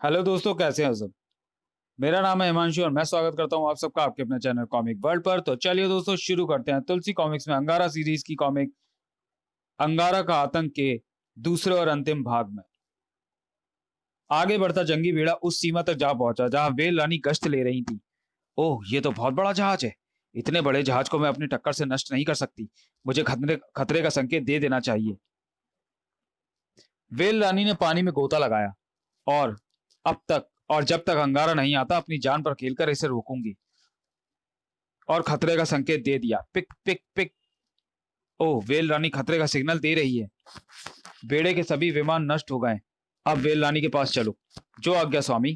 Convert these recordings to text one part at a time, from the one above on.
Hello दोस्तों, कैसे हैं सब। मेरा नाम है हिमांशु और मैं स्वागत करता हूं आप सबका आपके अपने चैनल कॉमिक वर्ल्ड पर। तो चलिए दोस्तों, शुरू करते हैं तुलसी कॉमिक्स में अंगारा सीरीज की कॉमिक अंगारा का आतंक के दूसरे और अंतिम भाग में। आगे बढ़ता जंगी बेड़ा उस सीमा तक जा पहुंचा जहां वेल रानी गश्त ले रही थी। ओह, ये तो बहुत बड़ा जहाज है। इतने बड़े जहाज को मैं अपनी टक्कर से नष्ट नहीं कर सकती। मुझे खतरे खतरे का संकेत दे देना चाहिए। वेल रानी ने पानी में गोता लगाया और अब तक और जब तक अंगारा नहीं आता अपनी जान पर खेलकर इसे रोकूंगी। और खतरे का संकेत दे दिया। Pick pick pick. Oh, well रानी खतरे का सिग्नल दे रही है। बेड़े के सभी विमान नष्ट हो गए। अब वेल रानी के पास चलो। जो आज्ञा स्वामी।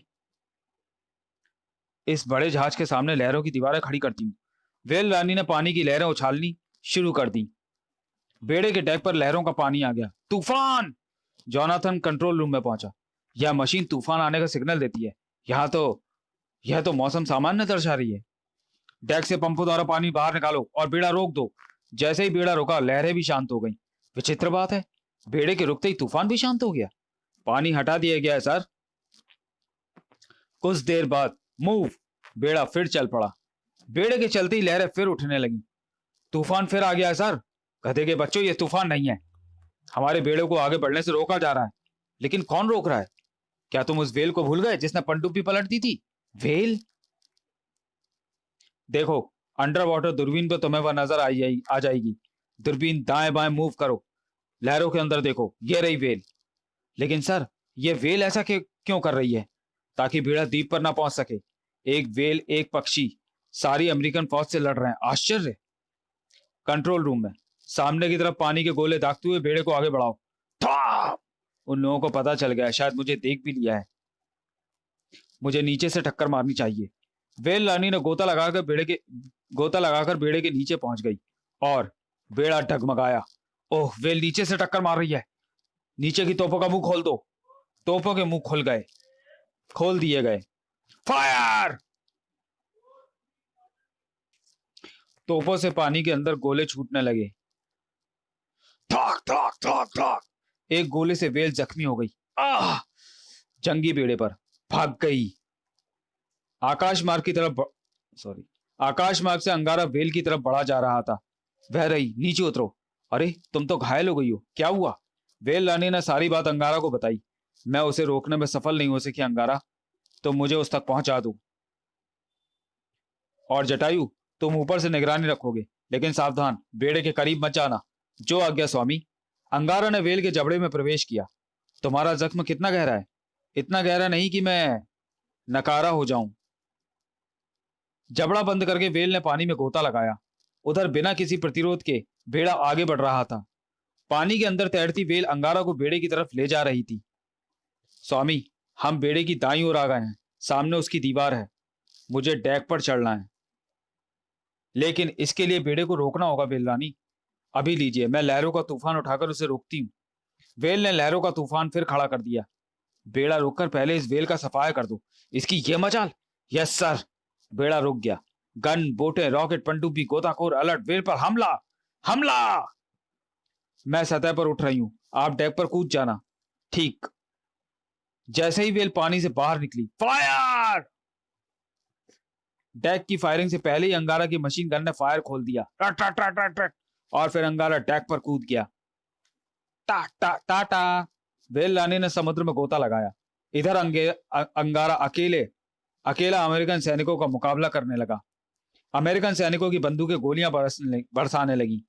इस बड़े जहाज के सामने लहरों की दीवारें खड़ी करती हूँ। वेल रानी ने पानी की लहरें उछालनी शुरू कर दी। बेड़े के डेक पर लहरों का पानी आ गया। तूफान! जोनाथन कंट्रोल रूम में पहुंचा। यह मशीन तूफान आने का सिग्नल देती है। यहाँ तो यह तो मौसम सामान्य दर्शा रही है। डेक से पंपों द्वारा पानी बाहर निकालो और बेड़ा रोक दो। जैसे ही बेड़ा रुका, लहरें भी शांत हो गईं। विचित्र बात है, बेड़े के रुकते ही तूफान भी शांत हो गया। पानी हटा दिया गया है सर। कुछ देर बाद मूव। बेड़ा फिर चल पड़ा। बेड़े के चलते ही लहरें फिर उठने लगी। तूफान फिर आ गया है सर। गधे के बच्चों, ये तूफान नहीं है। हमारे बेड़े को आगे बढ़ने से रोका जा रहा है। लेकिन कौन रोक रहा है? क्या तुम उस वेल को भूल गए जिसने पनडुब्बी पलट दी थी? वेल? देखो, अंडर वाटर दूरबीन पे तुम्हें वह नजर आ जाएगी। दूरबीन दाएं बाएं मूव करो। लहरों के अंदर देखो, ये रही वेल। लेकिन सर, ये वेल ऐसा क्यों कर रही है? ताकि बेड़ा द्वीप पर ना पहुंच सके। एक वेल, एक पक्षी, सारी अमेरिकन फौज से लड़ रहे हैं। आश्चर्य। कंट्रोल रूम में सामने की तरफ पानी के गोले दागते हुए बेड़े को आगे बढ़ाओ। था! उन लोगों को पता चल गया है, शायद मुझे देख भी लिया है। मुझे नीचे से टक्कर मारनी चाहिए। वेल रानी ने गोता लगाकर बेड़े के नीचे पहुंच गई और बेड़ा डगमगाया। ओह, वेल नीचे से टक्कर मार रही है। नीचे की तोपों का मुंह खोल दो। तोपों के मुंह खोल दिए गए। फायर! तोपों से पानी के अंदर गोले छूटने लगे। थाक थाक थाक थाक। एक गोले से वेल जख्मी हो गई। आह! जंगी बेड़े पर भाग गई। आकाश मार्ग की तरफ सॉरी आकाश मार्ग से अंगारा वेल की तरफ बढ़ा जा रहा था। वह रही, नीचे उतरो। अरे, तुम तो घायल हो गई हो, क्या हुआ? वेल रानी ने सारी बात अंगारा को बताई। मैं उसे रोकने में सफल नहीं हो सकी अंगारा। तुम मुझे उस तक पहुंचा दो। और जटायु, तुम ऊपर से निगरानी रखोगे, लेकिन सावधान, बेड़े के करीब मत जाना। जो आज्ञा स्वामी। अंगारा ने वेल के जबड़े में प्रवेश किया। तुम्हारा जख्म कितना गहरा है? इतना गहरा नहीं कि मैं नकारा हो जाऊं। जबड़ा बंद करके वेल ने पानी में गोता लगाया। उधर बिना किसी प्रतिरोध के बेड़ा आगे बढ़ रहा था। पानी के अंदर तैरती वेल अंगारा को बेड़े की तरफ ले जा रही थी। स्वामी, हम बेड़े की दाईं ओर आ गए हैं। सामने उसकी दीवार है। मुझे डेक पर चढ़ना है, लेकिन इसके लिए बेड़े को रोकना होगा वेल रानी। अभी लीजिए, मैं लहरों का तूफान उठाकर उसे रोकती हूँ। वेल ने लहरों का तूफान फिर खड़ा कर दिया। बेड़ा रोककर पहले इस वेल का सफाया कर दो। इसकी ये मजाल। Yes sir. बेड़ा रुक गया। गन, बोटे, रॉकेट, पनडुब्बी, गोताखोर अलर्ट। वेल पर हमला! हमला! मैं सतह पर उठ रही हूं, आप डेक पर कूद जाना। ठीक। जैसे ही वेल पानी से बाहर निकली, फायर! डेक की फायरिंग से पहले ही अंगारा की मशीन गन ने फायर खोल दिया। टट टट टट टट टट। और फिर अंगारा डेक पर कूद गया। टा टा टा टा। वेल रानी ने समुद्र में गोता लगाया। इधर अंगारा अकेला अमेरिकन सैनिकों का मुकाबला करने लगा। अमेरिकन सैनिकों की बंदूकें गोलियां बरसाने लगी।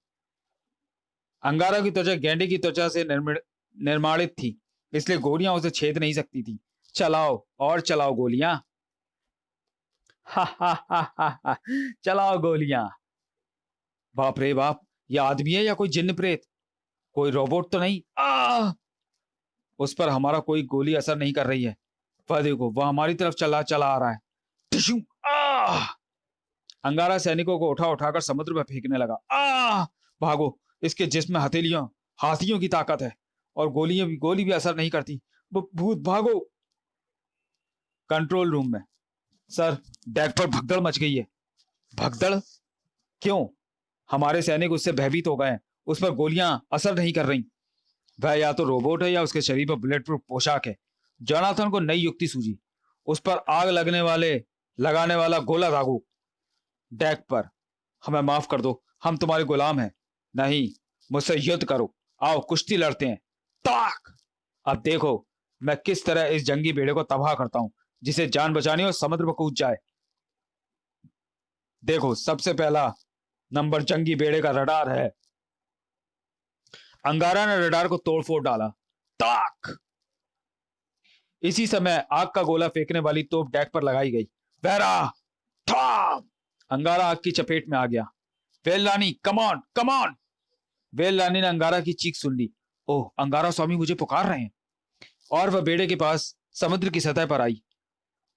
अंगारा की त्वचा गेंडे की त्वचा से निर्माणित थी, इसलिए गोलियां उसे छेद नहीं सकती थी। चलाओ और चलाओ गोलियां। हा हा हा हा हा। चलाओ गोलियां। बाप रे बाप, यह आदमी है या कोई जिन्न प्रेत? कोई रोबोट तो नहीं? उस पर हमारा कोई गोली असर नहीं कर रही है। वह देखो, वह हमारी तरफ चला चला आ रहा है। टिशू! अंगारा सैनिकों को उठा उठाकर समुद्र में फेंकने लगा। भागो! इसके जिस्म में हथेलियां, हाथियों की ताकत है और गोली भी असर नहीं करती। भूत, भागो! कंट्रोल रूम में सर, डेक पर भगदड़ मच गई है। भगदड़? क्यों? हमारे सैनिक उससे भयभीत हो गए हैं। उस पर गोलियां असर नहीं कर रही। वह या तो रोबोट है या उसके शरीर पर बुलेट प्रूफ पोशाक है। जोनाथन को नई युक्ति सूझी। उस पर आग लगाने वाला गोला दागो डेक पर। हमें माफ कर दो, हम तुम्हारे गुलाम हैं। नहीं, मुझसे युद्ध करो, आओ कुश्ती लड़ते हैं। ताक! अब देखो मैं किस तरह इस जंगी बेड़े को तबाह करता हूं, जिसे जान बचानी हो समुद्र में कूद जाए। देखो, सबसे पहला नंबर जंगी बेड़े का रडार है। अंगारा ने रडार को तोड़फोड़ डाला। ताक! इसी समय आग का गोला फेंकने वाली तोप डेक पर लगाई गई। वेरा! था! अंगारा आग की चपेट में आ गया। वेल्लानी, कमान कमान! वेल्लानी ने अंगारा की चीख सुन ली। ओह, अंगारा स्वामी मुझे पुकार रहे हैं। और वह बेड़े के पास समुद्र की सतह पर आई।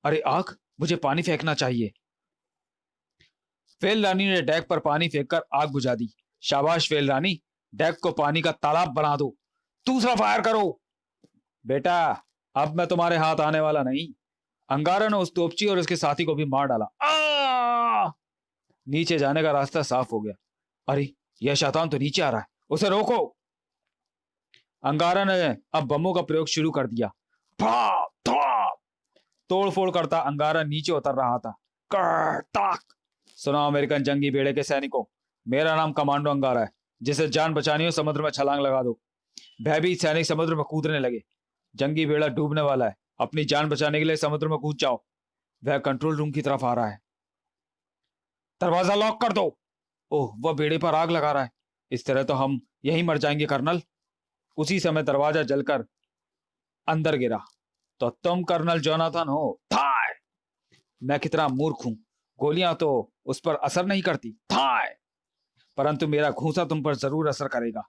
अरे आग, मुझे पानी फेंकना चाहिए। वेल्लानी ने डेक पर पानी फेंककर आग बुझा दी। शाबाश वेल्लानी, डेक को पानी का तालाब बना दो। दूसरा फायर करो। बेटा, अब मैं तुम्हारे हाथ आने वाला नहीं। अंगारा ने उस तोपची और उसके साथी को भी मार डाला। नीचे जाने का रास्ता साफ हो गया। अरे, यह शैतान तो नीचे आ रहा है, उसे रोको। अंगारा ने अब बमों का प्रयोग शुरू कर दिया। तोड़फोड़ करता अंगारा नीचे उतर रहा था। ताक! सुना अमेरिकन जंगी बेड़े के सैनिकों, मेरा नाम कमांडो अंगारा है। जिसे जान बचानी हो समुद्र में छलांग लगा दो। भयभीत सैनिक समुद्र में कूदने लगे। जंगी बेड़ा डूबने वाला है, अपनी जान बचाने के लिए समुद्र में कूद जाओ। वह कंट्रोल रूम की तरफ आ रहा है। दरवाजा लॉक कर दो। ओह, वह बेड़े पर आग लगा रहा है। इस तरह तो हम यहीं मर जाएंगे कर्नल। उसी समय दरवाजा जलकर अंदर गिरा। तो तुम कर्नल जोनाथन हो? थाय! मैं कितना मूर्ख हूं, गोलियां तो उस पर असर नहीं करती। थाय! परंतु मेरा घूंसा तुम पर जरूर असर करेगा।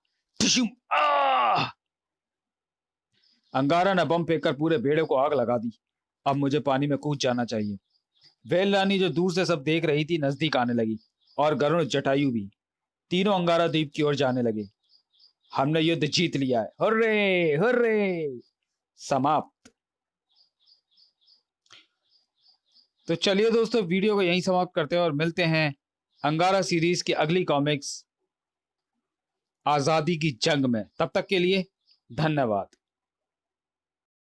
अंगारा ने बम फेंककर पूरे बेड़े को आग लगा दी। अब मुझे पानी में कूद जाना चाहिए। वेल्लानी जो दूर से सब देख रही थी नजदीक आने लगी, और गरुड़ जटायु भी। तीनों अंगारा द्वीप की ओर जाने लगे। हमने युद्ध जीत लिया है। Hurray hurray! समाप्त। तो चलिए दोस्तों, वीडियो को यहीं समाप्त करते हैं और मिलते हैं अंगारा सीरीज की अगली कॉमिक्स आजादी की जंग में। तब तक के लिए धन्यवाद।